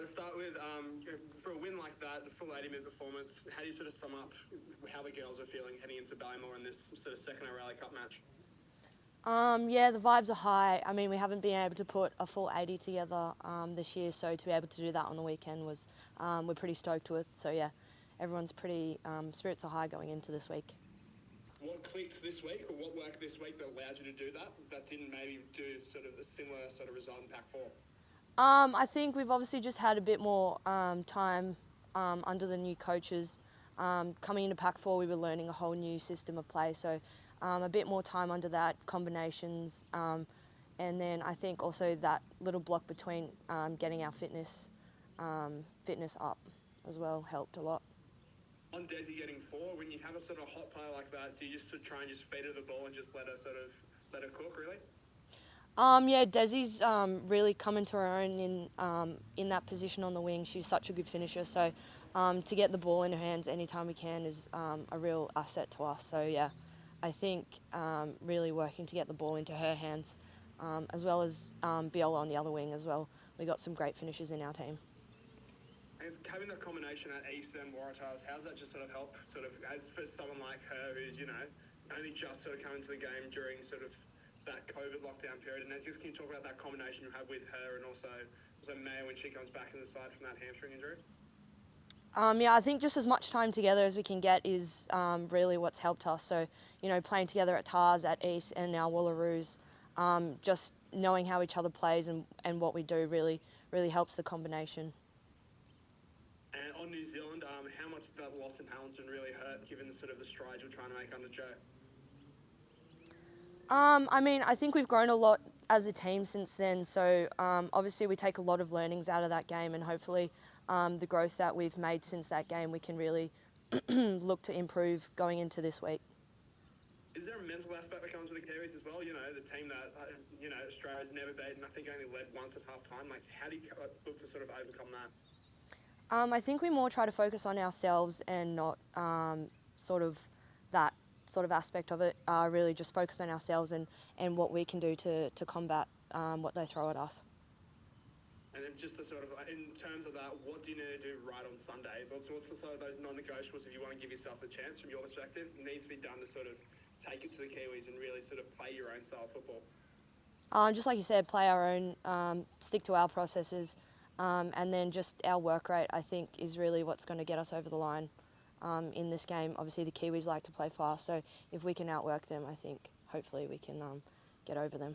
To start with, for a win like that, the full 80-minute performance, how do you sort of sum up how the girls are feeling heading into Ballymore in this sort of second O'Reilly Cup match? Yeah, the vibes are high. I mean, we haven't been able to put a full 80 together this year, so to be able to do that on the weekend was we're pretty stoked with. So yeah, everyone's pretty spirits are high going into this week. What clicked this week, or what worked this week that allowed you to do that? That didn't maybe do sort of a similar sort of result in Pack 4. I think we've obviously just had a bit more time under the new coaches. Coming into Pack 4, we were learning a whole new system of play, so a bit more time under that, combinations, and then I think also that little block between getting our fitness up as well helped a lot. On Desi getting 4, when you have a sort of hot player like that, do you just sort of try and just feed her the ball and just let her cook, really? Yeah, Desi's really come into her own in that position on the wing. She's such a good finisher, so to get the ball in her hands anytime we can is a real asset to us. So yeah, I think really working to get the ball into her hands, as well as Biola on the other wing as well. We got some great finishers in our team. Having that combination at East and Waratahs, how's that just sort of help, as for someone like her who's, only just sort of come into the game during sort of that COVID lockdown period, and just can you talk about that combination you have with her and also Maya when she comes back in the side from that hamstring injury? Yeah, I think just as much time together as we can get is really what's helped us. So, playing together at TARS, at East, and now WALLAROOS, just knowing how each other plays and what we do really helps the combination. And on New Zealand, how much did that loss in Hamilton really hurt, given the sort of the strides you're trying to make under Joe? I mean, I think we've grown a lot as a team since then. So obviously we take a lot of learnings out of that game, and hopefully the growth that we've made since that game, we can really look to improve going into this week. Is there a mental aspect that comes with the Kiwis as well? The team that, Australia's never beaten, I think only led once at half-time. Like, how do you look to sort of overcome that? I think we more try to focus on ourselves and not sort of that sort of aspect of it, really just focus on ourselves and what we can do to combat what they throw at us. And then just to sort of, in terms of that, what do you need to do right on Sunday? But what's the sort of those non-negotiables, if you want to give yourself a chance from your perspective, needs to be done to sort of take it to the Kiwis and really sort of play your own style of football? Just like you said, play our own, stick to our processes, and then just our work rate, I think, is really what's going to get us over the line in this game. Obviously, the Kiwis like to play fast, so if we can outwork them, I think hopefully we can get over them.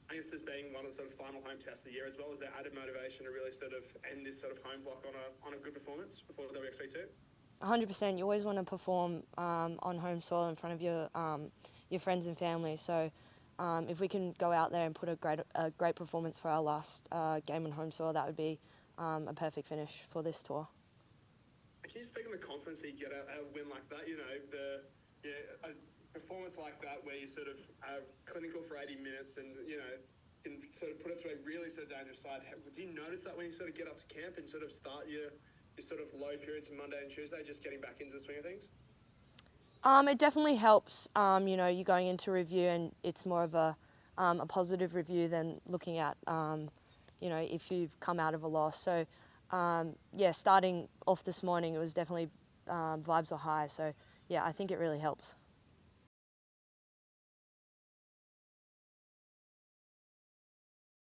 I guess this being one of the sort of final home tests of the year as well, is there added motivation to really sort of end this sort of home block on a good performance before WXV2? 100%. You always want to perform on home soil in front of your friends and family. So if we can go out there and put a great performance for our last game on home soil, that would be a perfect finish for this tour. Can you speak on the confidence that you get out of a win like that? A performance like that where you sort of are clinical for 80 minutes and, can sort of put it to a really sort of dangerous side. Do you notice that when you sort of get up to camp and sort of start your sort of low periods of Monday and Tuesday, just getting back into the swing of things? It definitely helps. You're going into review and it's more of a positive review than looking at, if you've come out of a loss. So, starting off this morning, it was definitely vibes were high. So, yeah, I think it really helps.